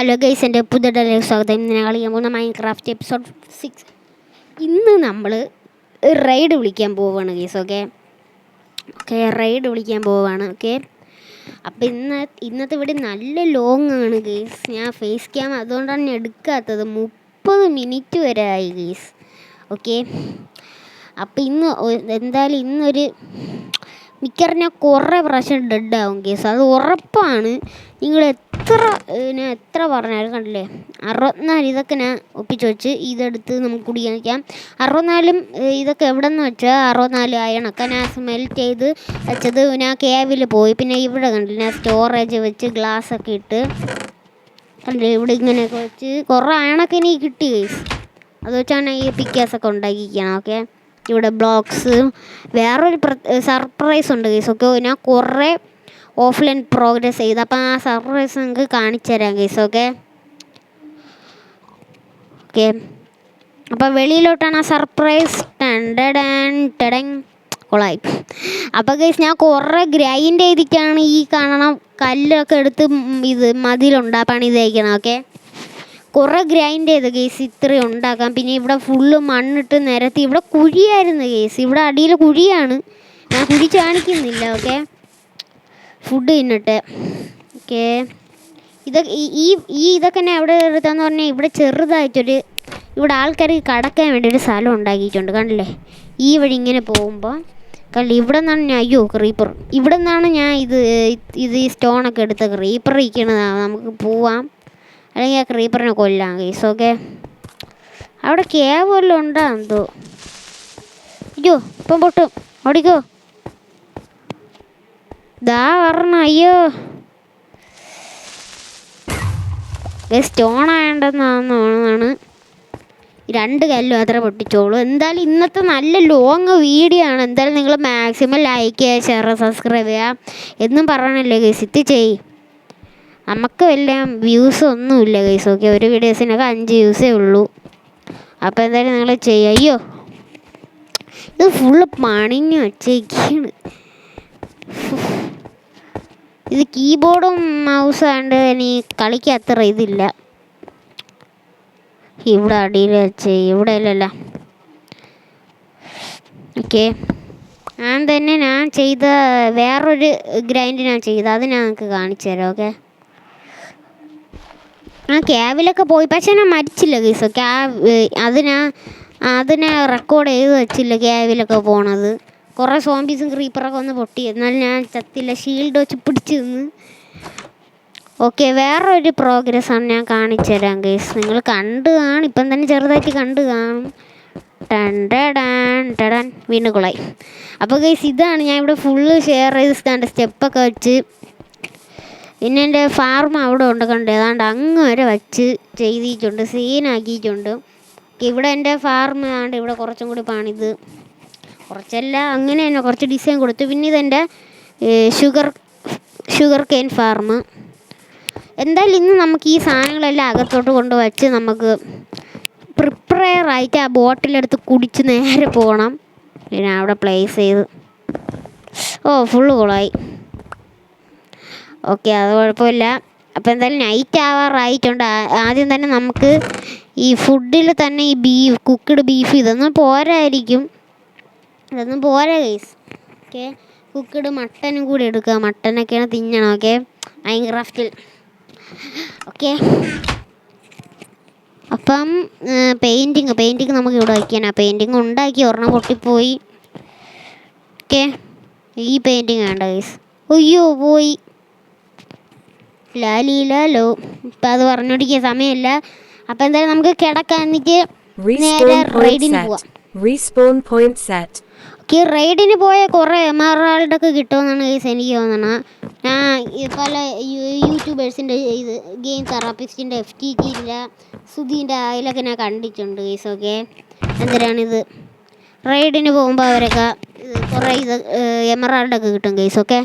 Hello guys, എൻ്റെ പുതിയ dialogue സ്വാഗതം. ഇന്ന് ഞങ്ങൾ കളിക്കാൻ പോകുന്ന മൈൻക്രാഫ്റ്റ് എപ്പിസോഡ് 6. ഇന്ന് നമ്മൾ റൈഡ് വിളിക്കാൻ പോവുകയാണ് ഗൈസ്. ഓക്കെ റൈഡ് വിളിക്കാൻ പോവുകയാണ്. അപ്പോൾ ഇന്നത്തെ ഇവിടെ നല്ല ലോങ് ആണ് ഗൈസ്. ഞാൻ ഫേസ് ക്യാം അതുകൊണ്ടാണ് ഞാൻ എടുക്കാത്തത്. 30 മിനിറ്റ് വരെ ആയി ഗൈസ്. അപ്പോൾ എന്തായാലും ഇന്നൊരു മിക്കറിഞ്ഞാൽ കുറേ പ്രാവശ്യം ഡെഡ് ആവും കേസ്, അത് ഉറപ്പാണ്. നിങ്ങൾ എത്ര പറഞ്ഞാലും കണ്ടില്ലേ, 64 ഇതൊക്കെ ഞാൻ ഒപ്പിച്ച് വെച്ച് ഇതെടുത്ത് നമുക്ക് കുടിക്കാൻ 64 ഇതൊക്കെ എവിടെ നിന്ന് വെച്ചാൽ 64 അയണൊക്കെ ഞാൻ സ്മെൽറ്റ് ചെയ്ത് വെച്ചത് ഞാൻ കേവിൽ പോയി. പിന്നെ ഇവിടെ കണ്ടില്ല, ഞാൻ സ്റ്റോറേജ് വെച്ച് ഗ്ലാസ്സൊക്കെ ഇട്ട് കണ്ടില്ലേ, ഇവിടെ ഇങ്ങനെയൊക്കെ വെച്ച് കുറേ അയണൊക്കെ എനിക്ക് കിട്ടി കേസ്. അത് വെച്ചാണ് ഈ പിക്കാസൊക്കെ ഉണ്ടാക്കിയിരിക്കണം. ഇവിടെ ബ്ലോക്സ്, വേറൊരു സർപ്രൈസ് ഉണ്ട് കേസ്. ഞാൻ കുറേ ഓഫ്ലൈൻ പ്രോഗ്രസ് ചെയ്ത്, അപ്പം ആ സർപ്രൈസ് നിങ്ങൾക്ക് കാണിച്ചു തരാം കേസ്. അപ്പം വെളിയിലോട്ടാണ് ആ സർപ്രൈസ്. കൊളായി. അപ്പോൾ കേസ് ഞാൻ കുറേ ഗ്രൈൻഡ് ചെയ്തിട്ടാണ് ഈ കാണണം കല്ലൊക്കെ എടുത്ത് ഇത് മതിലുണ്ടാക്കാൻ പണിതേക്കണം. കുറേ ഗ്രൈൻഡ് ചെയ്ത് കേസ് ഇത്രയും ഉണ്ടാക്കാം. പിന്നെ ഇവിടെ ഫുള്ള് മണ്ണിട്ട് നിരത്തി, ഇവിടെ കുഴിയായിരുന്നു കേസ്, ഇവിടെ അടിയിൽ കുഴിയാണ്. ഞാൻ കുഴി കാണിക്കുന്നില്ല. ഫുഡ് തിന്നിട്ട് ഇതൊക്കെ ഞാൻ എവിടെ എടുത്താന്ന് പറഞ്ഞാൽ ഇവിടെ ചെറുതായിട്ടൊരു ഇവിടെ ആൾക്കാർ കടക്കാൻ വേണ്ടി ഒരു സ്ഥലം ഉണ്ടാക്കിയിട്ടുണ്ട്. കണ്ടില്ലേ, ഈ വഴി ഇങ്ങനെ പോകുമ്പോൾ കണ്ടില്ലേ, ഇവിടെ നിന്നാണ് ഞാൻ ക്രീപ്പർ, ഇവിടെ നിന്നാണ് ഞാൻ ഇത് ഈ സ്റ്റോണൊക്കെ എടുത്ത ക്രീപ്പർ ഇരിക്കണതാണ്. നമുക്ക് പോവാം, അല്ലെങ്കിൽ ആ ക്രീപ്പറിനെ കൊല്ലാം കേസ്. അവിടെ കേവ് വല്ലതും ഉണ്ടോ എന്തോ. ഇപ്പം പൊട്ടും, ഓടിക്കോ. ദാ പറഞ്ഞ അയ്യോ സ്റ്റോൺ ആയണ്ടെന്നാണ് 2 കല്ലും അത്ര പൊട്ടിച്ചോളൂ. എന്തായാലും ഇന്നത്തെ നല്ല ലോങ് വീഡിയോ ആണ്. എന്തായാലും നിങ്ങൾ മാക്സിമം ലൈക്ക് ചെയ്യുക, ഷെയർ, സബ്സ്ക്രൈബ് ചെയ്യുക എന്നും പറയണല്ലേ കേസ്. ഇത് നമുക്ക് വല്ല വ്യൂസ് ഒന്നുമില്ല കേസ്. ഒരു വീഡിയോസിനൊക്കെ 5 വ്യൂസേ ഉള്ളൂ. അപ്പോൾ എന്തായാലും നിങ്ങൾ ചെയ്യുക. അയ്യോ ഇത് ഫുള്ള് പണിഞ്ഞ് വച്ചേക്കാണ്. ഇത് കീബോർഡും മൗസും ആയതുകൊണ്ട് എനിക്ക് കളിക്ക് അത്ര ഇതില്ല. ഇവിടെ അടിയിൽ വെച്ച് ഇവിടെ അല്ലല്ല. ഞാൻ ചെയ്ത വേറൊരു ഗ്രൈൻഡ് ഞാൻ ചെയ്ത അത് ഞാൻ നിങ്ങൾക്ക് കാണിച്ചു തരാം. ഞാൻ ക്യാബിലൊക്കെ പോയി, പക്ഷേ ഞാൻ മരിച്ചില്ല കേസ്. അതിനെ റെക്കോർഡ് ചെയ്ത് വെച്ചില്ല ക്യാബിലൊക്കെ പോണത്. കുറേ സോംബീസും ക്രീപ്പറൊക്കെ ഒന്ന് പൊട്ടി, എന്നാലും ഞാൻ ചത്തില്ല, ഷീൽഡ് വെച്ച് പിടിച്ച് നിന്ന്. വേറൊരു പ്രോഗ്രസ്സാണ് ഞാൻ കാണിച്ചു തരാം കേസ്. നിങ്ങൾ കണ്ടു കാണും, ഇപ്പം തന്നെ ചെറുതായിട്ട് കണ്ടു കാണും. വീണ്ടും കുളായി. അപ്പോൾ കേസ് ഇതാണ് ഞാൻ ഇവിടെ ഫുള്ള് ഷെയർ ചെയ്ത് സ്റ്റെപ്പൊക്കെ വെച്ച്, പിന്നെ എൻ്റെ ഫാർം അവിടെ ഉണ്ട് കണ്ടേ, ഏതാണ്ട് അങ്ങ് വരെ വച്ച് ചെയ്തിട്ടുണ്ട്, സീനാക്കിയിട്ടുണ്ട്. ഇവിടെ എൻ്റെ ഫാർം ആണ്ട് ഇവിടെ കുറച്ചും കൂടി പണിത്, കുറച്ചല്ല അങ്ങനെ തന്നെ കുറച്ച് ഡിസൈൻ കൊടുത്തു. പിന്നെ ഇതെൻ്റെ ഷുഗർ കെയിൻ ഫാർം. എന്തായാലും ഇന്ന് നമുക്ക് ഈ സാധനങ്ങളെല്ലാം അകത്തോട്ട് കൊണ്ട് വച്ച് നമുക്ക് പ്രിപ്പയറായിട്ട് ആ ബോട്ടിലെടുത്ത് കുടിച്ച് നേരെ പോകണം. പിന്നെ അവിടെ പ്ലേസ് ചെയ്ത് ഫുള്ള് കുളമായി. അത് കുഴപ്പമില്ല. അപ്പോൾ എന്തായാലും നൈറ്റ് ആവാറായിട്ടുണ്ട്. ആദ്യം തന്നെ നമുക്ക് ഈ ഫുഡിൽ തന്നെ ഈ കുക്ക്ഡ് ബീഫ് ഇതൊന്നും പോരായിരിക്കും, ഇതൊന്നും പോരാ ഗൈസ്. കുക്ക്ഡ് മട്ടനും കൂടി എടുക്കുക, മട്ടനൊക്കെയാണ് തിന്നണം. മൈൻക്രാഫ്റ്റിൽ അപ്പം പെയിൻറ്റിങ് നമുക്ക് ഇവിടെ വയ്ക്കാനാണ്. പെയിൻറ്റിങ് ഉണ്ടാക്കി, ഒരെണ്ണം പൊട്ടിപ്പോയി. ഈ പെയിൻറ്റിങ് വേണ്ട ഗൈസ്. അയ്യോ പോയി, ലാലോ. ഇപ്പം അത് പറഞ്ഞോണ്ടിരിക്കുക സമയമില്ല. അപ്പം എന്തായാലും നമുക്ക് കിടക്കാൻ എന്നിട്ട് നേരെ റൈഡിന് പോവാം. റൈഡിന് പോയ കുറേ എമറാൾഡൊക്കെ കിട്ടുമെന്നാണ് ഗൈസ് എനിക്ക് തോന്നണം. ഞാൻ പല യൂട്യൂബേഴ്സിൻ്റെ ഇത് ഗെയിം തെറാപ്പിസ്റ്റിൻ്റെ FTTയില്ല, സുധീൻ്റെ അതിലൊക്കെ ഞാൻ കണ്ടിട്ടുണ്ട് ഗൈസ്. എന്തിനാണിത് റൈഡിന് പോകുമ്പോൾ അവരൊക്കെ കുറേ എമറാൾഡൊക്കെ കിട്ടും ഗൈസ്.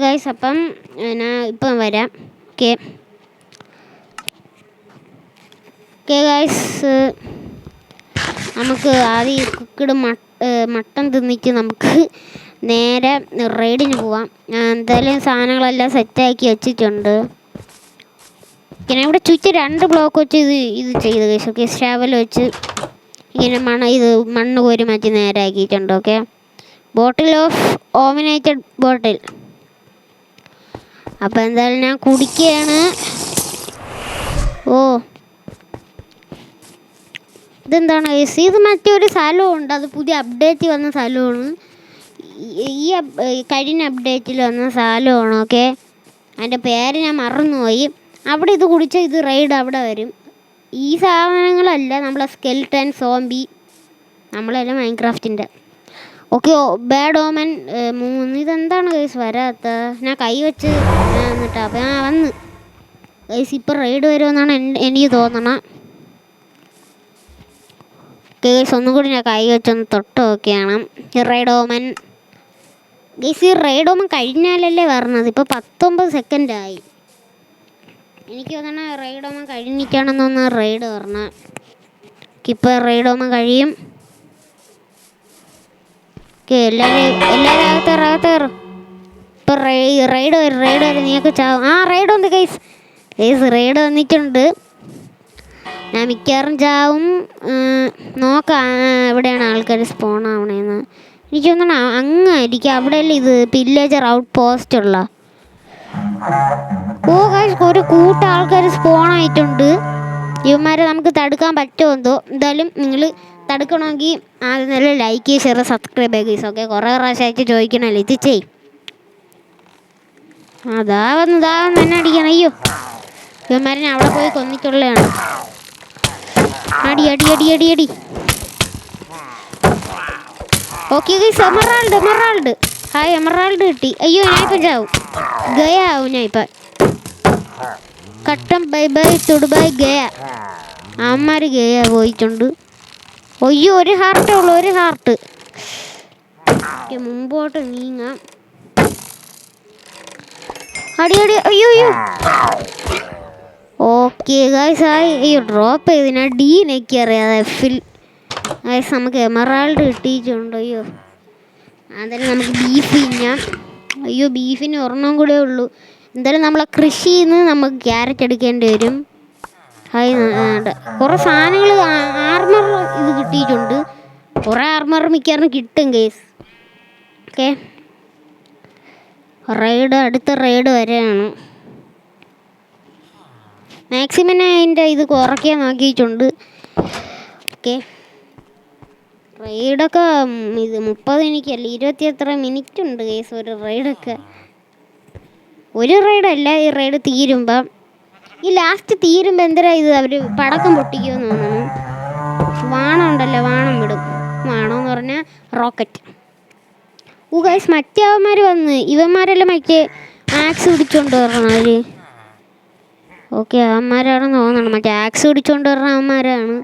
ഗൈസ് അപ്പം ഞാൻ ഇപ്പം വരാം. ഗൈസ് നമുക്ക് ആദ്യം കുക്ക്ഡ് മട്ടൻ തിന്നിട്ട് നമുക്ക് നേരെ റൈഡിന് പോവാം. ഞാൻ എന്തായാലും സാധനങ്ങളെല്ലാം സെറ്റാക്കി വെച്ചിട്ടുണ്ട്. പിന്നെ ഇവിടെ ചുറ്റി 2 ബ്ലോക്ക് വെച്ച് ഇത് ചെയ്ത് ഗൈസ്. ഓക്കെ, ഷവൽ വെച്ച് ഇങ്ങനെ മണ്ണ് കോരി മാറ്റി നേരാക്കിയിട്ടുണ്ട്. ഓക്കെ, ബോട്ടിൽ ഓഫ് ഓമിനേറ്റഡ് ബോട്ടിൽ. അപ്പം എന്തായാലും ഞാൻ കുടിക്കുകയാണ്. ഓ, ഇതെന്താണ് ഗൈസ്? ഇത് മറ്റൊരു സ്ഥലമുണ്ട്, അത് പുതിയ അപ്ഡേറ്റ് വന്ന സ്ഥലമാണ്. ഈ കഴിഞ്ഞ അപ്ഡേറ്റിൽ വന്ന സ്ഥലമാണ്. ഓക്കെ, അതിൻ്റെ പേര് ഞാൻ മറന്നുപോയി. അവിടെ ഇത് കുടിച്ചാൽ ഇത് റൈഡ് അവിടെ വരും. ഈ സാധനങ്ങളല്ല, നമ്മളെ സ്കെൽട്ടൻ, സോംബി, നമ്മളെല്ലാം മൈൻക്രാഫ്റ്റിൻ്റെ. Okay, bad ഓമൻ 3. ഇതെന്താണ് ഗൈസ് വരാത്ത? ഞാൻ കൈ വെച്ച് എന്നിട്ടാ അപ്പം ഞാൻ വന്ന് ഗൈസ്. ഇപ്പം റൈഡ് വരുമെന്നാണ് എനിക്ക് തോന്നണം. ഗൈസ് ഒന്നും കൂടി ഞാൻ കൈ വെച്ചൊന്ന് തൊട്ട് നോക്കിയാണ്. റൈഡ് ഓമൻ ഗൈസ്, ഈ റൈഡ് ഓമൻ കഴിഞ്ഞാലല്ലേ പറഞ്ഞത്. ഇപ്പോൾ 19 സെക്കൻഡായി. എനിക്ക് തോന്നണ റൈഡ് ഓമൻ കഴിഞ്ഞിട്ടാണെന്നൊന്ന് റൈഡ് പറഞ്ഞ. ഇപ്പോൾ റൈഡ് ഓമൻ കഴിയും. ഓക്കെ, എല്ലാവരും അകത്തേറും. ഇപ്പം റൈഡ് വരും. നീയൊക്കെ ചാവും. റൈഡ് വന്ന് ഗൈസ്. റൈഡ് വന്നിട്ടുണ്ട്. ഞാൻ മിക്കവാറും ചാവും. നോക്കാം എവിടെയാണ് ആൾക്കാർ സ്പോൺ ആവണേന്ന്. എനിക്ക് തോന്നണം അങ്ങായിരിക്കും. അവിടെയല്ലേ ഇത് പില്ലേജർ ഔട്ട് പോസ്റ്റ് ഉള്ള. ഓ ഗൈസ്, ഒരു കൂട്ടം ആൾക്കാർ സ്പോൺ ആയിട്ടുണ്ട്. ഇവന്മാരെ നമുക്ക് തടുക്കാൻ പറ്റുമോ എന്തോ. എന്തായാലും നിങ്ങൾ തടുക്കണമെങ്കിൽ ആദ്യം നല്ല ലൈക്ക്, ഷെയർ, സബ്സ്ക്രൈബ് ചെയ്യുക ഗൈസ്. ഓക്കെ, കുറേ പ്രാവശ്യമായിട്ട് ചോദിക്കണല്ലേ, ഇത് ചെയ്യും. അതാ വന്ന് തന്നെ അടിക്കണം. അയ്യോ, ഇവന്മാരെ ഞാൻ അവിടെ പോയി കൊന്നിട്ടുള്ളതാണ്. അടി. Okay guys, emerald. Hi, emerald കിട്ടി. അയ്യോ, ഞാനിപ്പം ചാവും. ഗയാവും ഞാനിപ്പം. കട്ടം ബൈ തുടുബായ് ഗയ. അമ്മമാർ ഗയ പോയിട്ടുണ്ട്. അയ്യോ, ഒരു ഹാർട്ടേ ഉള്ളൂ, ഒരു ഹാർട്ട്. മുമ്പോട്ട് നീങ്ങാം. അടി. അയ്യോ. ഓക്കെ ഗൈസ്, അയ്യോ ഡ്രോപ്പ് ചെയ്ത് ഞാൻ ഡി നെക്കി അറിയാതെ എഫിൽ. ഗൈസ് നമുക്ക് എമറാൾഡ് കിട്ടിയിട്ടുണ്ട്. അയ്യോ, അതായത് നമുക്ക് ബീഫ് തിന്നാം. അയ്യോ, ബീഫിന് ഒരെണ്ണം കൂടെ ഉള്ളൂ. എന്തായാലും നമ്മളെ കൃഷിയിൽ നിന്ന് നമുക്ക് ക്യാരറ്റ് എടുക്കേണ്ടി വരും. കുറേ സാധനങ്ങൾ ആർമർ ഇത് കിട്ടിയിട്ടുണ്ട്. കുറേ ആർമർ മിക്കവാറും കിട്ടും ഗൈസ്. ഓക്കെ, അടുത്ത റൈഡ് വരെയാണ്. മാക്സിമം അതിൻ്റെ ഇത് കുറയ്ക്കാൻ നോക്കിയിട്ടുണ്ട്. ഓക്കെ, റൈഡൊക്കെ ഇത് 30 എനിക്കല്ല 20 എത്ര മിനിറ്റ് ഉണ്ട് കേസ് ഒരു റൈഡൊക്കെ. ഒരു റൈഡല്ല, ഈ റൈഡ് തീരുമ്പം ഈ ലാസ്റ്റ് തീരുമ്പോൾ എന്തരാ ഇത് അവർ പടക്കം പൊട്ടിക്കുമെന്ന് തോന്നുന്നു. വാണം ഉണ്ടല്ലോ, വാണം വിടും. വാണം എന്ന് പറഞ്ഞാൽ റോക്കറ്റ്. ഗൈസ്, മറ്റേ അവന്മാർ വന്ന് ഇവന്മാരെല്ലാം മറ്റേ ആക്സ് പിടിച്ചോണ്ട് വരണവർ. ഓക്കെ, അവന്മാരാണെന്ന് തോന്നണം. മറ്റേ ആക്സ് പിടിച്ചോണ്ട് വരണ അവന്മാരാണ്.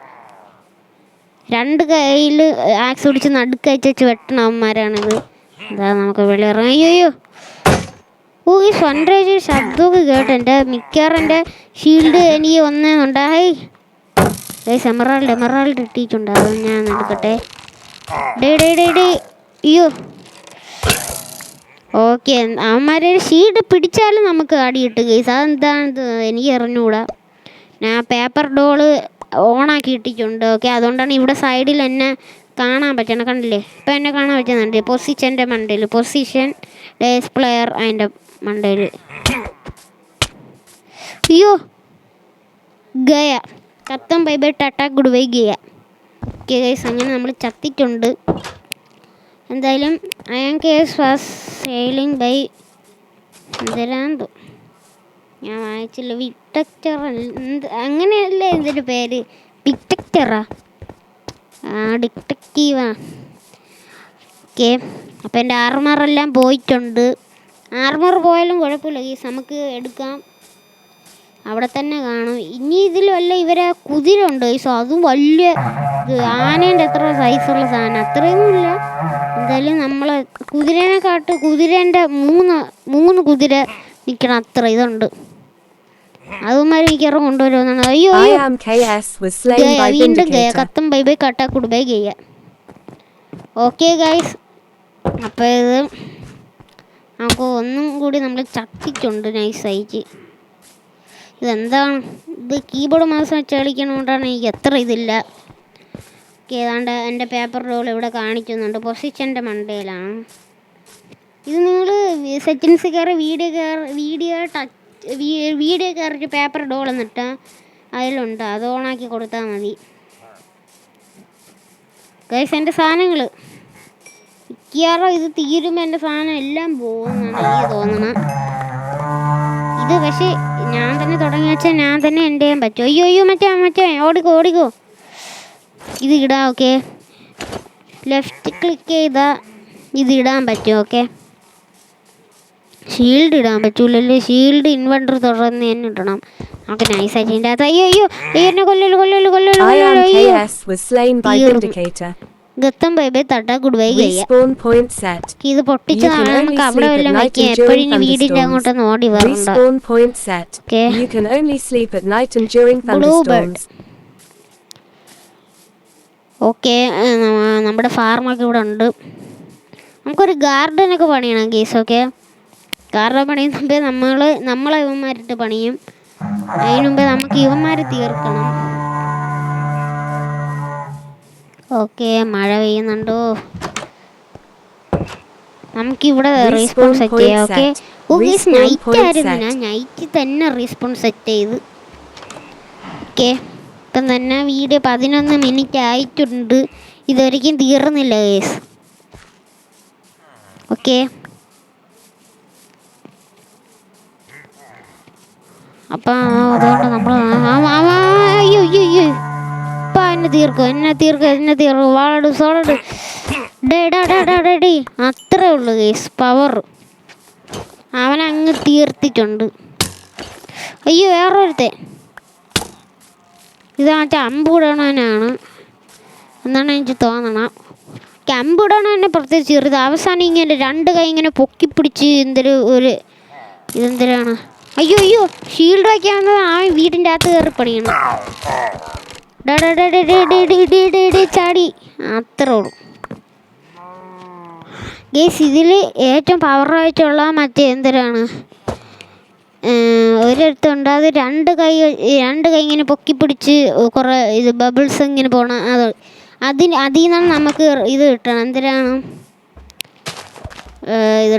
2 കയ്യിൽ ആക്സ് പിടിച്ച് നടുക്കയച്ച് വെട്ടണ അവന്മാരാണിത്. അതാ നമുക്ക് വെളിയിറങ്ങാം. അയ്യോ, ഈ സൺറൈസ് ശബ്ദമൊക്കെ കേട്ടോ. എൻ്റെ മിക്കവാറും എൻ്റെ ഷീൽഡ് എനിക്ക് ഒന്നേന്നുണ്ടായി. എമറാൾഡ് ഇട്ടിട്ടുണ്ട്. അത് ഞാൻ എടുക്കട്ടെ. അയ്യോ, ഓക്കെ, അവന്മാരെ ഷീൽഡ് പിടിച്ചാലും നമുക്ക് അടി കിട്ടും ഗൈസ്. അതെന്താണെന്ന് എനിക്ക് അറിഞ്ഞുകൂടാ. ഞാൻ പേപ്പർ ഡോള് ഓണാക്കി ഇട്ടിട്ടുണ്ട്. ഓക്കെ, അതുകൊണ്ടാണ് ഇവിടെ സൈഡിൽ എന്നെ കാണാൻ പറ്റണം. കണ്ടില്ലേ, ഇപ്പം എന്നെ കാണാൻ പറ്റുന്നുണ്ട്. പൊസിഷൻ്റെ മണ്ടയിൽ, പൊസിഷൻ ഡിസ്പ്ലെയർ അതിൻ്റെ മണ്ടയിൽ. അയ്യോ, ഗയ കത്തം bye bye tata good bye ഗയ. ഓക്കെ ഗൈസ്, അങ്ങനെ നമ്മൾ ചത്തിട്ടുണ്ട്. എന്തായാലും I am case fast sailing by എന്തരാന്തോ ഞാൻ വായിച്ചില്ല. വിക്ടക്ടർ അങ്ങനെയല്ലേ ഇതിൻ്റെ പേര്? വിക്ടക്ടറാ? ഡിറ്റക്റ്റീവാ. ഓക്കെ, അപ്പം എൻ്റെ ആർമറെല്ലാം പോയിട്ടുണ്ട്. ആർമർ പോയാലും കുഴപ്പമില്ല ഗീസ്, നമുക്ക് എടുക്കാം. അവിടെ തന്നെ കാണും. ഇനി ഇതിൽ വല്ല ഇവരെ കുതിര ഉണ്ട് ഗീസ്. അതും വലിയ ആനേൻ്റെ എത്ര സൈസുള്ള സാധനം, അത്രയൊന്നുമില്ല. എന്തായാലും നമ്മൾ കുതിരേൻ്റെ മൂന്ന് കുതിര നിൽക്കണം, അത്ര ഇതുണ്ട്. അതുമാതിരി മിക്കവാറും കൊണ്ടുവരുമെന്നാണ്. അയ്യോ, വീണ്ടും ഗയ കത്തം ബൈ ബൈ കട്ടാ കുടുബൈ ഗയ. ഓക്കെ ഗൈസ്, അപ്പോൾ ഇത് നമുക്ക് ഒന്നും കൂടി നമ്മൾ ചട്ടിച്ചുണ്ട് നൈസായിട്ട്. ഇതെന്താണ് ഇത്? കീബോർഡ് മൗസ് വെച്ച് കളിക്കണോണ്ടാണ് എനിക്ക് എത്ര ഇതില്ല. ഏതാണ്ട് എൻ്റെ പേപ്പർ റോൾ ഇവിടെ കാണിക്കുന്നുണ്ട്. പൊസിഷൻ്റെ മണ്ടയിലാണ് ഇത്. നിങ്ങൾ സെറ്റിങ്സ് കയറി വീഡിയോ കയറിയിട്ട് പേപ്പർ ഡോൾ എന്നിട്ട് അതിലുണ്ട്, അത് ഓണാക്കി കൊടുത്താൽ മതി ഗൈസ്. എൻ്റെ സാധനങ്ങൾ മിക്കവാറും ഇത് തീരുമ്പോൾ എൻ്റെ സാധനം എല്ലാം പോകുമെന്നാണ് എനിക്ക് തോന്നണം. ഇത് പക്ഷേ ഞാൻ തന്നെ തുടങ്ങി വെച്ചാൽ ഞാൻ തന്നെ എൻ്റെ ചെയ്യാൻ പറ്റും. അയ്യോ മറ്റേ ഓടിക്കോ. ഇത് ഇടാം. ഓക്കെ, ലെഫ്റ്റ് ക്ലിക്ക് ചെയ്താൽ ഇത് ഇടാൻ പറ്റും. ഓക്കെ, ഷീൽഡ് ഇടാൻ പറ്റൂലല്ലേ? ഷീൽഡ് ഇൻവെർട്ടർ തുറന്ന് തന്നെ ഇടണം. നമുക്ക് നൈസായിട്ട് ഇതിൻ്റെ അകത്ത് അയ്യോ എന്നെ കൊല്ലല്. ഗത്തം ബൈ തട്ടാ ഗുഡ് ബൈ ചെയ്യാം. ഇത് പൊട്ടിച്ചതാണ്. നമുക്ക് അവിടെ വല്ലതും വയ്ക്കാം. എപ്പോഴും വീടിൻ്റെ അങ്ങോട്ടൊന്ന് ഓടി വരണ്ട. ഓക്കെ, നമ്മുടെ ഫാർമൊക്കെ ഇവിടെ ഉണ്ട്. നമുക്കൊരു ഗാർഡനൊക്കെ പണിയണം കേസ്. ഓക്കെ, ഗാർഡൻ പണിയുന്ന മുമ്പേ നമ്മളെ ഇവന്മാരിട്ട് പണിയും. അതിന് മുമ്പേ നമുക്ക് ഇവന്മാരെ തീർക്കണം. ഓക്കെ, മഴ പെയ്യുന്നുണ്ടോ? നമുക്കിവിടെ റീസ്പോൺ സെറ്റ് ചെയ്യാം. ഓക്കെ, നൈറ്റ് ആയിരുന്നു. ഞാൻ നൈറ്റ് തന്നെ റീസ്പോൺ സെറ്റ് ചെയ്ത്. ഓക്കെ, ഇപ്പം തന്നെ വീഡിയോ 11 മിനിറ്റ് ആയിട്ടുണ്ട്. ഇതൊരിക്കലും തീർന്നില്ല കേസ്. ഓക്കെ, അപ്പം അതുകൊണ്ട് നമ്മൾ അയ്യോ ഇപ്പം എന്നെ തീർക്കും. വാളട് സോളട് ഡേ അത്രേ ഉള്ളു കേസ് പവർ. അവനങ്ങ് തീർത്തിട്ടുണ്ട്. അയ്യോ വേറൊരുത്തെ ഇത് മറ്റേ അമ്പൂടണവനാണ് എന്നാണ് എനിക്ക് തോന്നണം. അമ്പൂടണവനെ പ്രത്യേകിച്ച് ചെറുത്. അവസാനം ഇങ്ങനെ 2 കൈ ഇങ്ങനെ പൊക്കി പിടിച്ച് ഇതെന്തിനാണ്? അയ്യോ ഷീൽഡ് വയ്ക്കാവുന്നത് ആ വീടിൻ്റെ അകത്ത് കയറി പണിയണം. ചാടി അത്രേ ഉള്ളൂ ഗേസ്. ഇതിൽ ഏറ്റവും പവറായിട്ടുള്ള മറ്റേ എന്തിനാണ് ഒരിടത്തുണ്ട്. അത് 2 കൈ ഇങ്ങനെ പൊക്കി പിടിച്ച് കുറേ ഇത് ബബിൾസ് ഇങ്ങനെ പോകണം. അതിൽ നിന്നാണ് നമുക്ക് ഇത് കിട്ടണം. എന്തിനാണ് ഇത്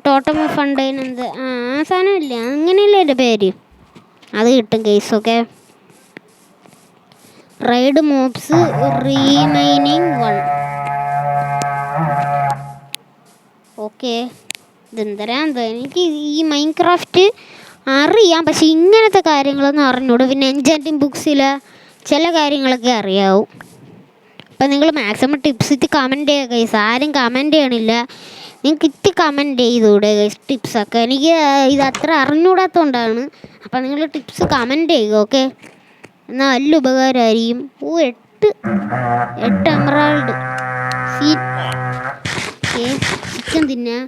ടോട്ടം ഫണ്ടൈൻ എന്ത് ആ സാധനമില്ല, അങ്ങനെയല്ലേ എൻ്റെ പേര്. അത് കിട്ടും കേസ്. Okay, raid mobs remaining 1. Okay, ഇതെന്തരാ എനിക്ക് ഈ മൈൻക്രാഫ്റ്റ് അറിയാം, പക്ഷെ ഇങ്ങനത്തെ കാര്യങ്ങളൊന്നും അറിഞ്ഞൂടൂ. പിന്നെ എൻചാന്റിങ് ബുക്സിലെ ചില കാര്യങ്ങളൊക്കെ അറിയാവും. അപ്പം നിങ്ങൾ മാക്സിമം ടിപ്സ് ഇട്ട് കമൻറ്റ് ചെയ്യുക ഗൈസ്. ആരും കമൻറ്റ് ചെയ്യണില്ല. നിങ്ങൾക്ക് ഇട്ട് കമൻറ്റ് ചെയ്തൂടെ ഗൈസ് ടിപ്സൊക്കെ? എനിക്ക് ഇത് അത്ര അറിഞ്ഞൂടാത്തതുകൊണ്ടാണ്. അപ്പം നിങ്ങൾ ടിപ്സ് കമൻറ്റ് ചെയ്യുക. ഓക്കെ, എന്നാൽ വലിയ ഉപകാരമായിരിക്കും. 8 എമറാൾഡ് ചിക്കൻ തിന്നാ.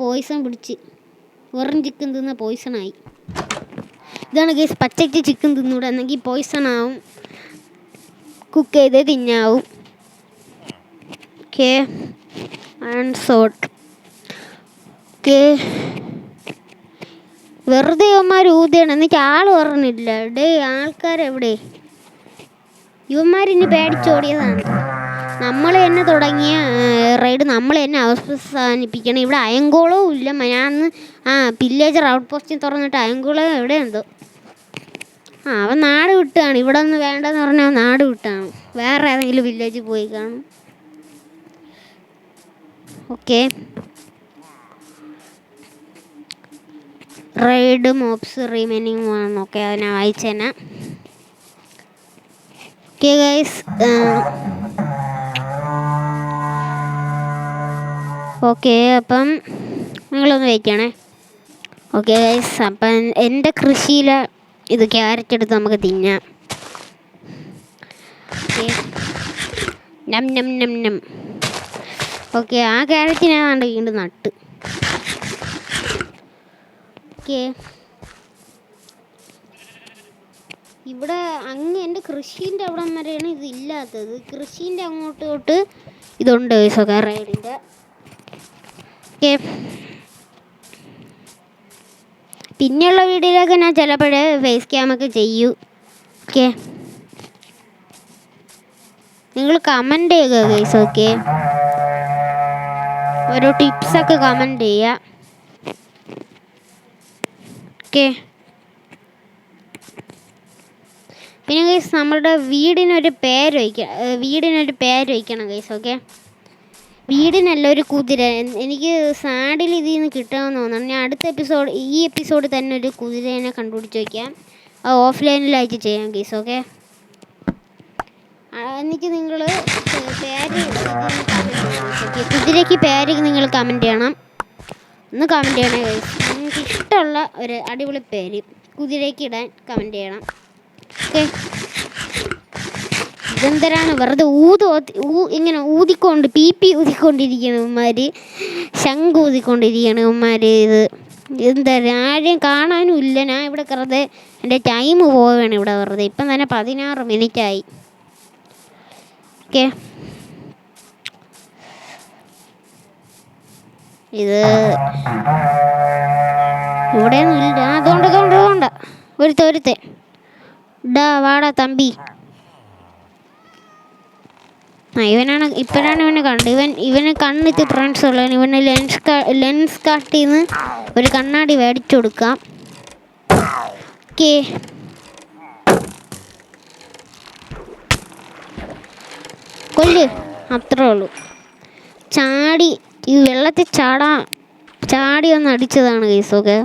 പോയിസൺ പിടിച്ച് വെറും ചിക്കൻ തിന്ന പോയിസണായി. ഇതാണ് ഗൈസ് പച്ചയ്ക്ക് ചിക്കൻ തിന്നൂടെ, എന്നെങ്കിൽ പോയിസൺ ആവും. കുക്ക് ചെയ്ത് തിന്നാവും. ഓക്കെ, ആൻഡ് സോട്ട്. ഓക്കെ, വെറുതെ ഇവന്മാർ ഊതിയാണ്. എന്നിട്ട് പറഞ്ഞില്ല. ആൾക്കാരെവിടെ? ഇവന്മാരിന്ന് പേടിച്ചോടിയതാണ്. നമ്മൾ തന്നെ തുടങ്ങിയ റൈഡ് നമ്മൾ തന്നെ അവസാനിപ്പിക്കണം. ഇവിടെ അയങ്കോളവും ഇല്ല. ഞാൻ പില്ലേജർ ഔട്ട് പോസ്റ്റിൽ തുറന്നിട്ട് അയങ്കോളം എവിടെ എന്തോ അവൻ നാട് വിട്ടാണ്. ഇവിടെ ഒന്ന് വേണ്ടെന്ന് പറഞ്ഞാൽ നാട് വിട്ടാണ്. വേറെ ഏതെങ്കിലും വില്ലേജിൽ പോയി കാണും. Okay, raid mobs remaining 1. Okay, അത് ഞാൻ വായിച്ചേനെ. ഓക്കെ ഗൈസ്, ഓക്കെ അപ്പം നിങ്ങളൊന്ന് വെയിറ്റ്. ഓക്കെ ഗൈസ്, അപ്പം എൻ്റെ കൃഷിയിലെ ഇത് ക്യാരറ്റ് എടുത്ത് നമുക്ക് തിന്നാം. ഓക്കെ, നം. ഓക്കെ, ആ ക്യാരറ്റിനാണ്ട് വീണ്ടും നട്ട്. ഓക്കെ, ഇവിടെ അങ്ങ് എൻ്റെ കൃഷീൻ്റെ അവിടെ വരെയാണ് ഇതില്ലാത്തത്. കൃഷീൻ്റെ അങ്ങോട്ട് ഇതുണ്ട് ഗൈസൊക്കെ റൈഡിൻ്റെ. ഓക്കെ, പിന്നെയുള്ള വീഡിയോയിലൊക്കെ ഞാൻ ചിലപ്പോഴേ ഫേസ് ക്യാമൊക്കെ ചെയ്യൂ. ഓക്കെ, നിങ്ങൾ കമൻറ്റ് ചെയ്യുക ഗൈസ്. ഓക്കെ, ഓരോ ടിപ്സൊക്കെ കമൻറ്റ് ചെയ്യുക. ഓക്കെ, പിന്നെ ഗൈസ് നമ്മുടെ വീടിനൊരു പേര് വയ്ക്കണം ഗൈസ്. ഓക്കെ, വീടിനല്ല, ഒരു കുതിര. എനിക്ക് സാഡിൽ ഇതിൽ നിന്ന് കിട്ടുമെന്ന് തോന്നുന്നു. ഞാൻ അടുത്ത ഈ എപ്പിസോഡ് തന്നെ ഒരു കുതിരേനെ കണ്ടുപിടിച്ച് വയ്ക്കാം. അത് ഓഫ്ലൈനിലായിട്ട് ചെയ്യാം ഗൈസ്. ഓക്കെ, എന്നിട്ട് നിങ്ങൾ പേര് കുതിരയ്ക്ക് പേര് നിങ്ങൾ കമൻറ്റ് ചെയ്യണം. ഒന്ന് കമൻറ്റ് ചെയ്യണേ ഗൈസ്. നിങ്ങൾക്ക് ഇഷ്ടമുള്ള ഒരു അടിപൊളി പേര് കുതിരയ്ക്ക് ഇടാൻ കമൻറ്റ് ചെയ്യണം. ഓക്കെ, ഇതെന്തരാണ് വെറുതെ ഇങ്ങനെ ഊതിക്കൊണ്ട് പി ഊതിക്കൊണ്ടിരിക്കണമാർ, ശംഖ് ഊതിക്കൊണ്ടിരിക്കണമാർ. എന്താ ആരെയും കാണാനും ഇല്ല. ഞാൻ ഇവിടെ വെറുതെ എൻ്റെ ടൈം പോവുകയാണ് ഇവിടെ വെറുതെ. ഇപ്പം തന്നെ 16 മിനിറ്റായി. ഓക്കെ, ഇത് ഇവിടെയൊന്നും ഇല്ല. അതുകൊണ്ട് ഒരുത്തെ വാടാ തമ്പി. ഇപ്പോഴാണ് ഇവനെ കണ്ടത്. ഇവന് കണ്ണിത്ത് ഫ്രണ്ട്സ് ഉള്ളവൻ. ഇവന് ലെൻസ് കാട്ടിൽ നിന്ന് ഒരു കണ്ണാടി മേടിച്ചു കൊടുക്കാം. ഓക്കെ, കൊല്ല്, അത്രേ ഉള്ളൂ. ഈ വെള്ളത്തിൽ ചാടി ഒന്ന് അടിച്ചതാണ് ഗൈസ്. ഓക്കെ,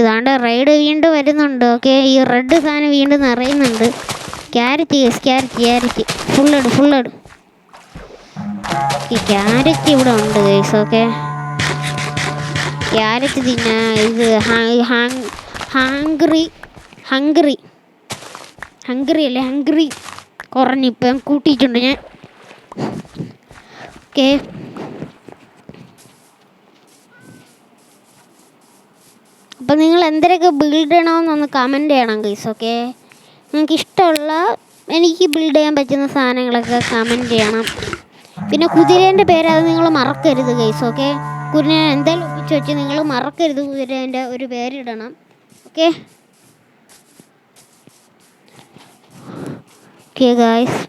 ഇതാണ്ട് റൈഡ് വീണ്ടും വരുന്നുണ്ട്. ഓക്കെ, ഈ റെഡ് സാധനം വീണ്ടും നിറയുന്നുണ്ട്. ക്യാരറ്റ് ഫുള്ള് ഈ ക്യാരറ്റ് ഇവിടെ ഉണ്ട് ഗൈസ്. ഓക്കെ, ക്യാരറ്റ് തിന്നാ. ഇത് ഹംഗ്രി കുറഞ്ഞിപ്പം കൂട്ടിയിട്ടുണ്ട് ഞാൻ. ഓക്കെ, അപ്പം നിങ്ങൾ എന്തൊക്കെ ബിൽഡ് ചെയ്യണമെന്നൊന്ന് കമൻറ്റ് ചെയ്യണം ഗൈസ്. ഓക്കെ, നിങ്ങൾക്ക് ഇഷ്ടമുള്ള എനിക്ക് ബിൽഡ് ചെയ്യാൻ പറ്റുന്ന സാധനങ്ങളൊക്കെ കമൻറ്റ് ചെയ്യണം. പിന്നെ കുതിരേൻ്റെ പേര് അത് നിങ്ങൾ മറക്കരുത് ഗൈസ്. ഓക്കെ, കുതിര എന്തായാലും ഒപ്പിച്ച് വെച്ച് നിങ്ങൾ മറക്കരുത്. കുതിരേൻ്റെ ഒരു പേരിടണം. Okay, okay guys.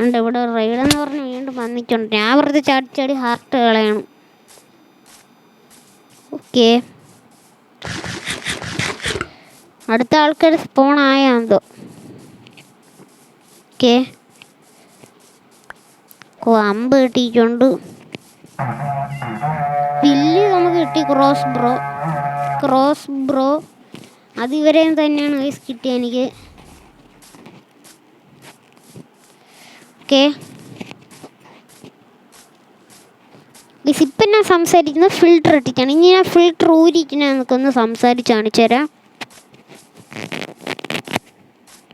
ഉണ്ട് ഇവിടെ റൈഡെന്ന് പറഞ്ഞ് വീണ്ടും വന്നിട്ടുണ്ട്. ഞാൻ വെറുതെ ചാടി ഹാർട്ട് കളയണം. ഓക്കെ, അടുത്ത ആൾക്കാർ സ്പോൺ ആയാന്തോ. ഓക്കെ, അമ്പ് കിട്ടിയിട്ടുണ്ട്. വില്ല് നമുക്ക് കിട്ടി. ക്രോസ് ബ്രോ അത് ഇവരെ തന്നെയാണ് ഗൈസ് കിട്ടിയത് എനിക്ക്. ഓക്കെ, ഇപ്പം ഞാൻ സംസാരിക്കുന്നത് ഫിൽറ്റർ ഇട്ടിട്ടാണ്. ഇനി ഞാൻ ഫിൽറ്റർ ഊരിയിട്ട് ഞാൻ നമുക്കൊന്ന് സംസാരിച്ച് കാണിച്ചു തരാം.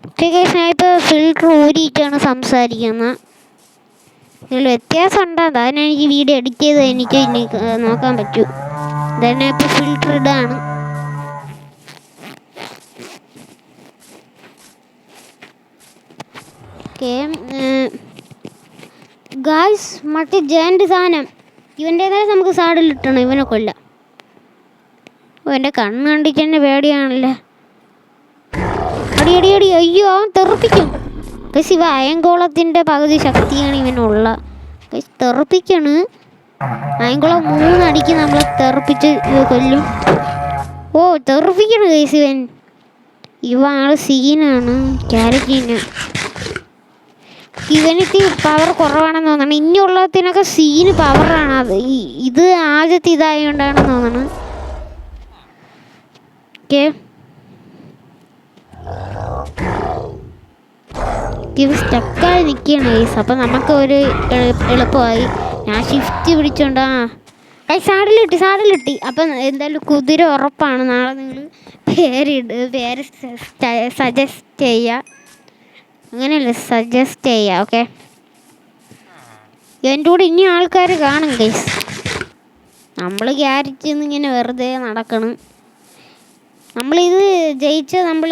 ഓക്കെ ഗൈസ്, ഞാൻ ഇപ്പോൾ ഫിൽറ്റർ ഊരിയിട്ടാണ് സംസാരിക്കുന്നത്. ഇതിൽ വ്യത്യാസം ഉണ്ടാകും. അതിന് എനിക്ക് വീഡിയോ എഡിറ്റ് ചെയ്ത് എനിക്ക് നോക്കാൻ പറ്റൂ. ഇതന്നെ ഇപ്പോൾ ഫിൽറ്റർ ഇടാണ്. ഓക്കെ ഗായ്സ്, മറ്റേ ജയൻ്റ് സാധനം ഇവൻ്റേതായ നമുക്ക് സാഡിലിട്ടണം. ഇവനെ കൊല്ലാം. എൻ്റെ കണ്ണ് കണ്ടിട്ട് തന്നെ പേടിയാണല്ലേ. അടി അയ്യോ, അവൻ തെറിപ്പിക്കും. പക്ഷെ ഇവ അയങ്കോളത്തിൻ്റെ പകുതി ശക്തിയാണ് ഇവനുള്ള. തെറിപ്പിക്കാണ്. അയങ്കോളം 3 അടിക്ക് നമ്മളെ തെറിപ്പിച്ച് കൊല്ലും. ഓ, തെറിപ്പിക്കണം ഗൈസ് ഇവൻ. ആള് സീനാണ്. ക്യാരറ്റീന് ഇവനിക്ക് പവർ കുറവാണെന്ന് തോന്നണം. ഇനിയുള്ളതിനൊക്കെ സീന് പവറാണ്. അത് ഇത് ആദ്യത്തെ ഇതായതുകൊണ്ടാണെന്ന് തോന്നണം. ഓക്കെ, ഇത് സ്റ്റക്കായി നിൽക്കുകയാണ് ഗൈസ്. അപ്പം നമുക്ക് ഒരു എളുപ്പമായി. ഞാൻ ഷിഫ്റ്റ് പിടിച്ചോണ്ടാ സാഡിലിട്ടി. അപ്പം എന്തായാലും കുതിര ഉറപ്പാണ്. നാളെ നിങ്ങൾ പേര് സജസ്റ്റ് ചെയ്യുക. അങ്ങനെയല്ലേ, സജസ്റ്റ് ചെയ്യുക. ഓക്കെ, എൻ്റെ കൂടെ ഇനി ആൾക്കാർ കാണും ഗൈസ്. നമ്മൾ ക്യാരറ്റ് ഇങ്ങനെ വെറുതെ നടക്കണം. നമ്മളിത് ജയിച്ച നമ്മൾ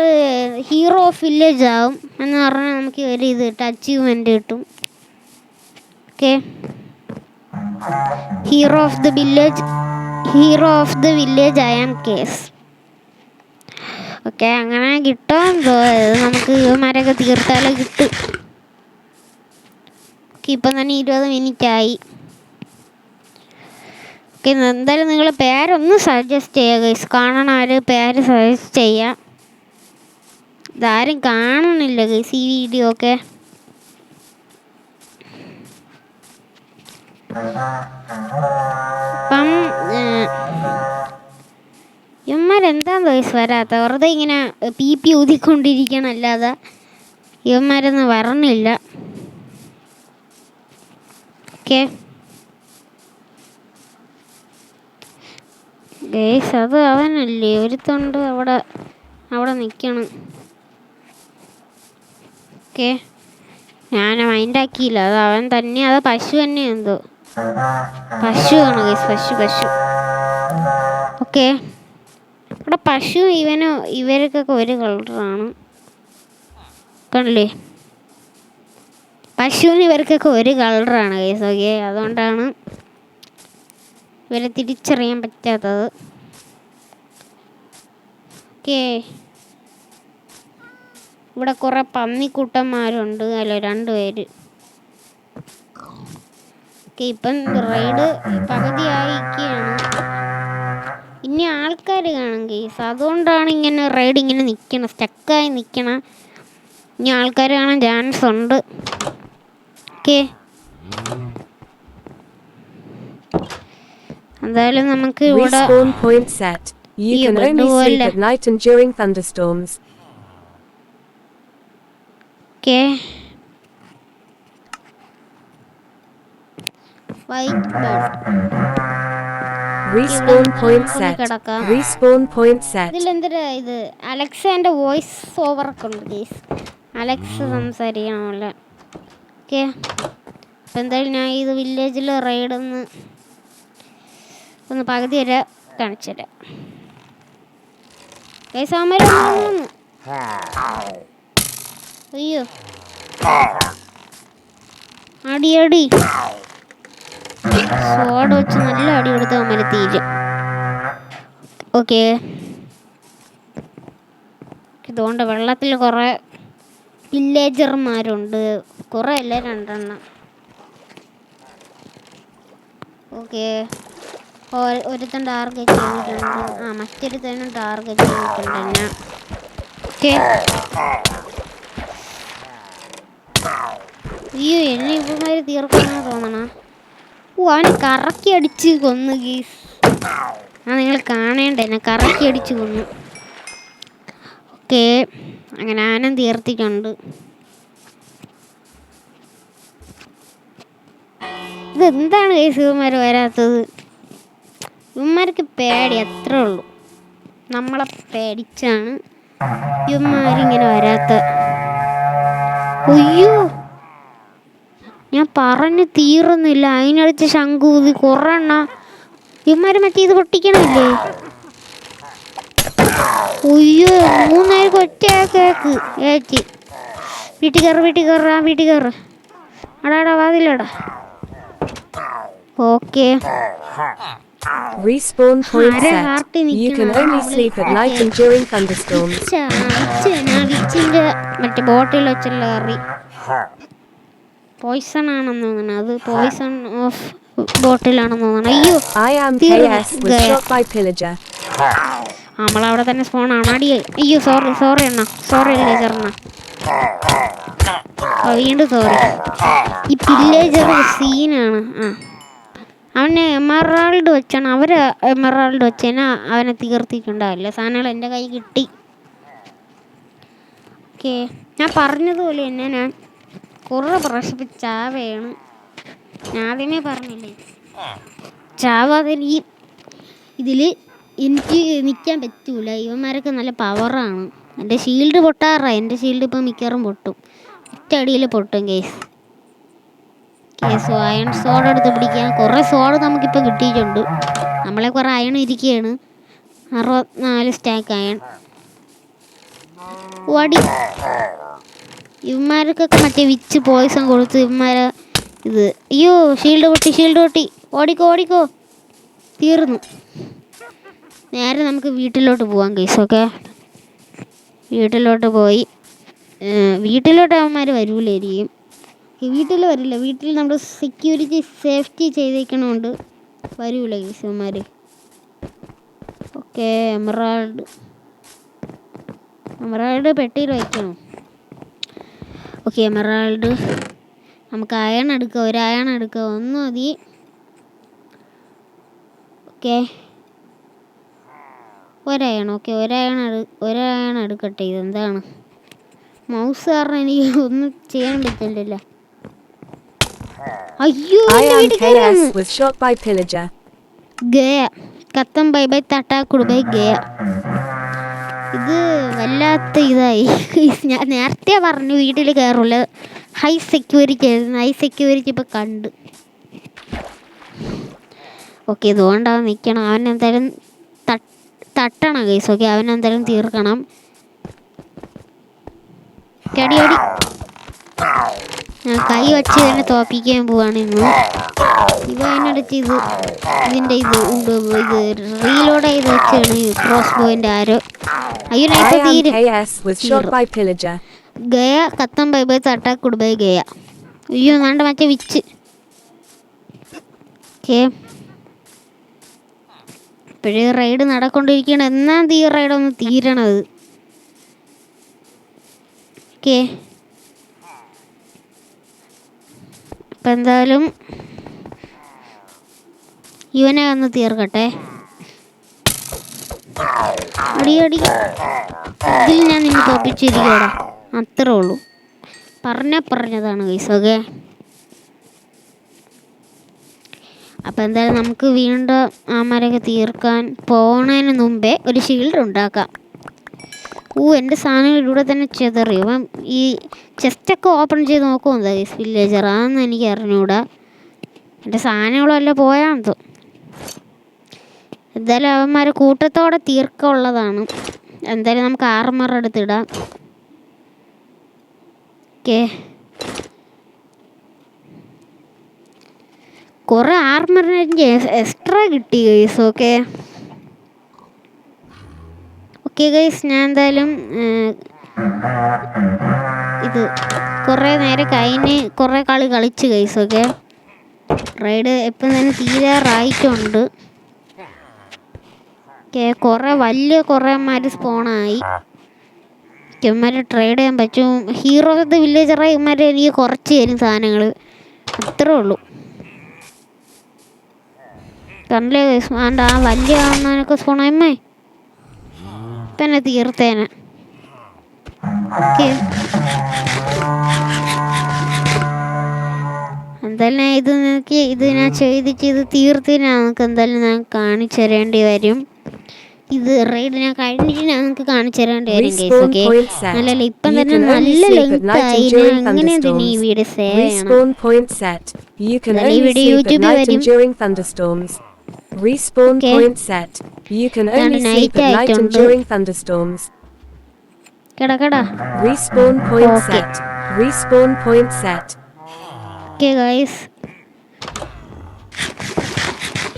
ഹീറോ ഓഫ് വില്ലേജ് ആവും എന്ന് പറഞ്ഞാൽ നമുക്ക് ഒരു ഇത് കിട്ടും, അച്ചീവ്മെൻറ്റ് കിട്ടും. Okay, hero of the village I am case. Okay, അങ്ങനെ കിട്ടാൻ നമുക്ക് ഇവന്മാരൊക്കെ തീർത്താലേ കിട്ടും. ഓക്കെ, ഇപ്പം തന്നെ 20 മിനിറ്റ് ആയി. ഓക്കെ, എന്തായാലും നിങ്ങളെ പേരൊന്ന് സജസ്റ്റ് ചെയ്യുക ഗൈസ്. കാണണവർ പേര് സജസ്റ്റ് ചെയ്യാം. ഇതാരും കാണുന്നില്ല ഗൈസ് ഈ വീഡിയോ. ഒക്കെ അപ്പം ഇവന്മാരെന്താന്ന് ഗൈസ് വരാത്ത? വെറുതെ ഇങ്ങനെ പി ഊതിക്കൊണ്ടിരിക്കണം, അല്ലാതെ ഇവന്മാരൊന്നും വരണില്ല. ഓക്കെ ഗൈസ്, അത് അവനല്ലേ ഒരുത്തുണ്ട് അവിടെ നിൽക്കണം. ഓക്കെ, ഞാൻ മൈൻഡാക്കിയില്ല, അത് അവൻ തന്നെ. അത് പശു തന്നെ എന്തോ പശുവാണ് ഗൈസ്, പശു. ഓക്കെ, ഇവിടെ പശു ഇവർക്കൊക്കെ ഒരു കളറാണ്, കണ്ടില്ലേ? പശുവിന് ഇവർക്കൊക്കെ ഒരു കളറാണ് ഗൈസ്. ഓക്കെ, അതുകൊണ്ടാണ് ഇവരെ തിരിച്ചറിയാൻ പറ്റാത്തത്. ഓക്കെ, ഇവിടെ കുറേ പന്നിക്കൂട്ടന്മാരുണ്ട്, അല്ല 2 പേര്. ഓക്കെ, ഇപ്പം റൈഡ് പകുതിയായിരിക്കുകയാണ്. ഇനി ആൾക്കാർ കാണും ഗൈസ്, അതുകൊണ്ടാണ് ഇങ്ങനെ റൈഡ് ഇങ്ങനെ നിൽക്കണം, സ്റ്റക്കായി നിൽക്കണം. ഇനി ആൾക്കാർ കാണാൻ ചാൻസ് ഉണ്ട്. ഓക്കെ, എന്തായാലും നമുക്ക് ഇവിടെ ഇതിലെന്തിനാ ഇത് അലക്സാന്റെ വോയിസ് ഓവർ ഒക്കെ ഉണ്ട് ഗൈസ്, അലക്സ് സംസാരിക്കണമല്ല. ഓക്കെ, അപ്പം എന്തായാലും ഞാൻ ഇത് വില്ലേജിൽ റൈഡ് ഒന്ന് പകുതി വരെ കാണിച്ചു തരാം ഗൈസ്. അയ്യോ, അടി സോഡ് വെച്ച് നല്ല അടി കൊടുത്ത് അമ്മ തീരും. ഓക്കെ, ഇതുകൊണ്ട് വെള്ളത്തിൽ കുറേ വില്ലേജർമാരുണ്ട്, കുറേ അല്ല 2 എണ്ണം. ഓക്കെ, ഒരുത്തൻ ടാർഗറ്റ് ചെയ്തിട്ടുണ്ട്, മറ്റൊരുത്തനും ടാർഗറ്റ് ചെയ്തിട്ടുണ്ട് തന്നെ. ഓക്കെ, അയ്യോ, എന്നെ ഇവന്മാർ തീർക്കാനാണ് തോന്നണ. അവനെ കറക്കി അടിച്ച് കൊന്നു ഗീസ്. നിങ്ങൾ കാണേണ്ട, എന്നെ കറക്കി അടിച്ച് കൊന്നു. ഓക്കെ, അങ്ങനെ ആനം തീർത്തിട്ടുണ്ട്. ഇതെന്താണ് ഗൈസ് ഇവന്മാർ വരാത്തത്? ഇവന്മാർക്ക് പേടി, അത്രേ ഉള്ളൂ. നമ്മളെ പേടിച്ചാണ് ഇവന്മാരിങ്ങനെ വരാത്ത. അയ്യോ, ഞാൻ പറഞ്ഞു തീർന്നില്ല, അതിനടുത്ത് ശംഖൂതി കുറേ എണ്ണ. ഇവന്മാർ മറ്റേ ഇത് പൊട്ടിക്കണമില്ലേ? അയ്യോ, 3 നേരം ഒറ്റ കേക്ക് ഏറ്റി. വീട്ടിൽ കയറ്. അടാടാ വാതിലടാ. Okay, Respawn point set. You can only sleep at night and during thunderstorms. വിച്ചിന്റെ മറ്റേ ബോട്ടിൽ വെച്ചുള്ള കറി പോയിസൺ ആണെന്ന് തോന്നണം. അത് പോയിസൺ ഓഫ് ബോട്ടിലാണെന്ന് തോന്നണം. അയ്യോ, I am KS was shot by pillager. നമ്മളവിടെ തന്നെ സ്പോൺ ആണ്. അടിയായി. അയ്യോ, സോറി അണ്ണ, സോറി അല്ലേ ചേർന്ന. വീണ്ടും സോറി. ഈ പില്ലേജർ സീനാണ്. അവനെ എമറാൾഡ് വെച്ചാണ്, എമറാൾഡ് വെച്ചേനാ അവനെ തീർത്തിട്ടുണ്ടാവില്ല. സാധനങ്ങൾ എൻ്റെ കൈ കിട്ടി. ഓക്കെ, ഞാൻ പറഞ്ഞതുപോലെ തന്നെ ഞാൻ കുറേ പ്രാവശ്യം ചാവയാണ്. ഞാൻ ആദ്യമേ പറഞ്ഞില്ലേ, ചാവാതെ ഇതിൽ എനിക്ക് നിൽക്കാൻ പറ്റൂല. ഇവന്മാരൊക്കെ നല്ല പവറാണ്. എൻ്റെ ഷീൽഡ് പൊട്ടാറായി. എൻ്റെ ഷീൽഡ് ഇപ്പം മിക്കവാറും പൊട്ടും, ഒറ്റയടിയിൽ പൊട്ടും കേസ്. അയൺ സോഡ് എടുത്ത് പിടിക്കാൻ കുറേ സോഡ് നമുക്കിപ്പോൾ കിട്ടിയിട്ടുണ്ട്. നമ്മളെ കുറേ അയൺ ഇരിക്കുകയാണ്. 64 സ്റ്റാക്ക് അയൺ. വടി ഇവന്മാർക്കൊക്കെ മറ്റേ വിച്ച് പോയിസൺ കൊടുത്ത് ഇവന്മാരെ ഇത്. അയ്യോ ഷീൽഡ് പൊട്ടി. ഓടിക്കോ. തീർന്നു. നേരെ നമുക്ക് വീട്ടിലോട്ട് പോവാം ഗൈസ്. ഓക്കെ, വീട്ടിലോട്ട് പോയി വീട്ടിലോട്ട് അവന്മാർ വരൂലായിരിക്കും. വീട്ടിൽ വരില്ല. വീട്ടിൽ നമ്മൾ സേഫ്റ്റി ചെയ്തേക്കണോണ്ട് വരൂല ഗൈസ് അവന്മാർ. ഓക്കെ, എമറാൾഡ് പെട്ടിയിൽ വയ്ക്കണം. ഓക്കെ, എമറാൾഡ് നമുക്ക് അയൺ എടുക്കാം. ഒരു അയൺ എടുക്കാം, 1 മതി. ഓക്കെ, ഒരയൺ. ഓക്കെ, ഒരയൺ എടുക്കട്ടെ. ഇതെന്താണ് മൗസ് കാരണം എനിക്ക് ഒന്നും ചെയ്യാൻ പറ്റില്ലല്ലോ. അയ്യോ ഗയ കത്തം ബൈ തട്ടാക്കുടു ബൈ ഗയ. ഇത് വല്ലാത്ത ഇതായി. ഞാൻ നേരത്തെ പറഞ്ഞു വീട്ടിൽ കയറില്ല. ഹൈ സെക്യൂരിറ്റി ഇപ്പം കണ്ട്. ഓക്കെ, ഇതുകൊണ്ടാണ് നിൽക്കണം. അവനെന്തായാലും തട്ടണം ഗൈസ്. ഓക്കെ, അവനെന്തായാലും തീർക്കണം. അടി ഞാൻ കൈ വച്ച് തന്നെ തോപ്പിക്കാൻ പോവാണ് ഇന്ന്. അതിനടുത്ത് ഇതിൻ്റെ ഉണ്ട്. ഇത് റീലോഡ് ചെയ്ത് വെച്ചാണ് ക്രോസ് ബോയിൻ്റെ ആരോ. അയ്യോ നൈപ്പ് തീരും. ഗയ കത്തം ബൈ തട്ടാക്കുടു ബൈ ഗയ. അയ്യോ നാണ്ട മറ്റേ വിച്ച്. ഓക്കെ, ഇപ്പോഴേ റൈഡ് നടക്കൊണ്ടിരിക്കുകയാണ്. എന്നാ ഈ റൈഡൊന്ന് തീരണത്. ഓക്കെ, അപ്പം എന്തായാലും ഇവനെ ഒന്ന് തീർക്കട്ടെ. അടി ഇതിൽ ഞാൻ നിന്നെ തോപ്പിച്ചിരിക്കടാ. അത്രേ ഉള്ളൂ. പറഞ്ഞതാണ് ഗൈസ്. ഓക്കെ, അപ്പം എന്തായാലും നമുക്ക് വീണ്ടും ആമാരൊക്കെ തീർക്കാൻ പോണതിന് മുമ്പേ ഒരു ഷീൽഡ് ഉണ്ടാക്കാം. എൻ്റെ സാധനങ്ങൾ ഇവിടെ തന്നെ ചെതറി. അപ്പം ഈ ചെസ്റ്റൊക്കെ ഓപ്പൺ ചെയ്ത് നോക്കുമെന്താ ഗൈസ് വില്ലേജർ? അതൊന്നും എനിക്ക് അറിഞ്ഞൂടാ. എൻ്റെ സാധനങ്ങളെല്ലാം പോയാന്ന് തോന്നും. എന്തായാലും അവന്മാർ കൂട്ടത്തോടെ തീർക്കമുള്ളതാണ്. എന്തായാലും നമുക്ക് ആർമർ എടുത്തിടാം. ഓക്കെ, കുറേ ആർമറിന് എനിക്ക് എക്സ്ട്രാ കിട്ടി ഗൈസ്. ഓക്കെ ഗൈസ്, ഞാൻ എന്തായാലും ഇത് കുറേ നേരം കഴിഞ്ഞ് കുറേ കളി കളിച്ച് ഗൈസ്. ഓക്കെ, റൈഡ് എപ്പം തന്നെ തീരാറായിട്ടുണ്ട്. ഓക്കെ, കുറേമാർ സ്പോണായി. ഇവന്മാരെ ട്രേഡ് ചെയ്യാൻ പറ്റും. ഹീറോ ഓഫ് ദ വില്ലേജറായി ഇവന്മാരെ എനിക്ക് കുറച്ച് തരും സാധനങ്ങൾ. അത്രേ ഉള്ളൂ. കണ്ടില്ലേ ഗൈസ്? ആ വലിയ ആവുന്നതിനൊക്കെ സ്പോണായമ്മേ പിന്നെ തീർത്തേനെ. ഓക്കെ, എന്തായാലും ഇത് ഞാൻ ചെയ്ത് തീർത്തിന് നമുക്ക് എന്തായാലും ഞാൻ കാണിച്ചു തരേണ്ടി വരും. ഇത് റൈഡ് ഞാൻ കഴിഞ്ഞിട്ട് ഞങ്ങൾക്ക് കാണിച്ചു തരേണ്ടി വരും ഗൈസ്. ഓക്കെ, അല്ലല്ല ഇപ്പം തന്നെ നല്ല ലെങ്ത് ആയി. ഞാൻ അങ്ങനെ തന്നെ ഈ വീഡിയോ സേവ് ചെയ്യണം. ഈ വീഡിയോ യൂട്യൂബിൽ വരും. Respawn point set. You can only sleep at night and during thunderstorms. Respawn point set. Respawn point set. Okay guys,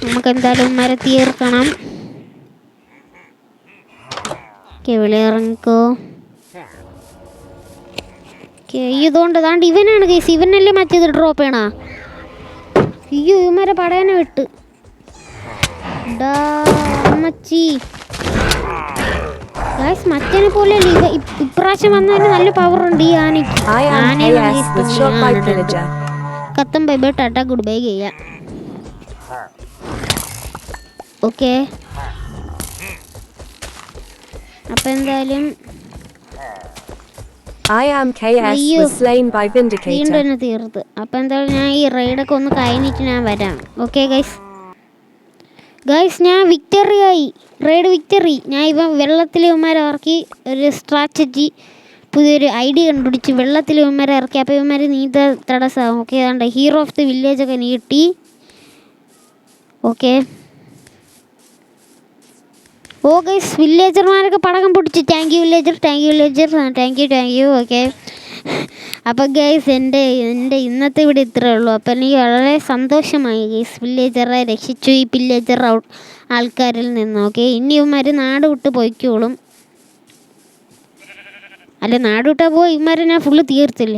നമുക്ക് എന്തായാലും മര തീർക്കണം. ഇറങ്ങിക്കോ. ഇതുകൊണ്ട് താണ്ട് ഇവനാണ് ഗൈസ്. ഇവനല്ലേ മറ്റേത് ഡ്രോപ്പ് ചെയ്യണ. അയ്യോ ഇവന്മാരെ പടയനെ വിട്ട് അമ്മച്ചി ഗൈസ്. മറ്റേനെ പോലെ ഇപ്രാവശ്യം വന്നതിന് നല്ല പവർ ഉണ്ട് ഈ ആനയ്ക്ക്. കത്തം bye bye tata good bye ഗയ. ഓക്കെ, അപ്പം എന്തായാലും വീണ്ടും തന്നെ തീർത്ത്. അപ്പം എന്തായാലും ഞാൻ ഈ റൈഡൊക്കെ ഒന്ന് കഴിഞ്ഞിട്ട് ഞാൻ വരാം. Okay guys. ഞാൻ വിക്ടറിയായി. Ride victory. ഞാൻ ഇപ്പം വെള്ളത്തിൽ ഇവന്മാരെ ഇറക്കി ഒരു സ്ട്രാറ്റജി പുതിയൊരു ഐഡിയ കണ്ടുപിടിച്ച് വെള്ളത്തിൽ ഇവന്മാരെ ഇറക്കി. അപ്പോൾ ഇവന്മാർ നീന്ത തടസ്സമാകും. ഓക്കെ, അതുകൊണ്ട് ഹീറോ ഓഫ് ദി വില്ലേജൊക്കെ നീട്ടി. ഓക്കെ, ഓ ഗൈസ് വില്ലേജർമാരൊക്കെ പടക്കം പൊട്ടിച്ച് താങ്ക് യു വില്ലേജർ ഓക്കെ. അപ്പോൾ ഗൈസ് എൻ്റെ ഇന്നത്തെ ഇവിടെ ഇത്രേ ഉള്ളൂ. അപ്പോൾ എനിക്ക് വളരെ സന്തോഷമായി ഗൈസ്, വില്ലേജറെ രക്ഷിച്ചു ഈ വില്ലേജർ ആൾക്കാരിൽ നിന്ന്. ഓക്കെ, ഇനി ഇവന്മാർ നാട് വിട്ട് പോയിക്കോളും. അല്ല, നാട് വിട്ടാൽ പോയി ഇവന്മാരെ ഞാൻ ഫുള്ള് തീർത്തില്ല.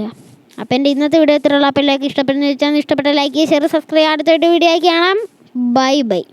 അപ്പോൾ എൻ്റെ ഇന്നത്തെ വീഡിയോ ഇത്രേ ഉള്ളൂ. അപ്പോൾ എല്ലാവർക്കും ഇഷ്ടപ്പെടുന്ന വെച്ചാൽ ഇഷ്ടപ്പെട്ട ലൈക്ക് ചെയ്യുക, ഷെയർ, സബ്സ്ക്രൈബ്. അടുത്ത വീഡിയോ ആയി കാണാം. ബൈ.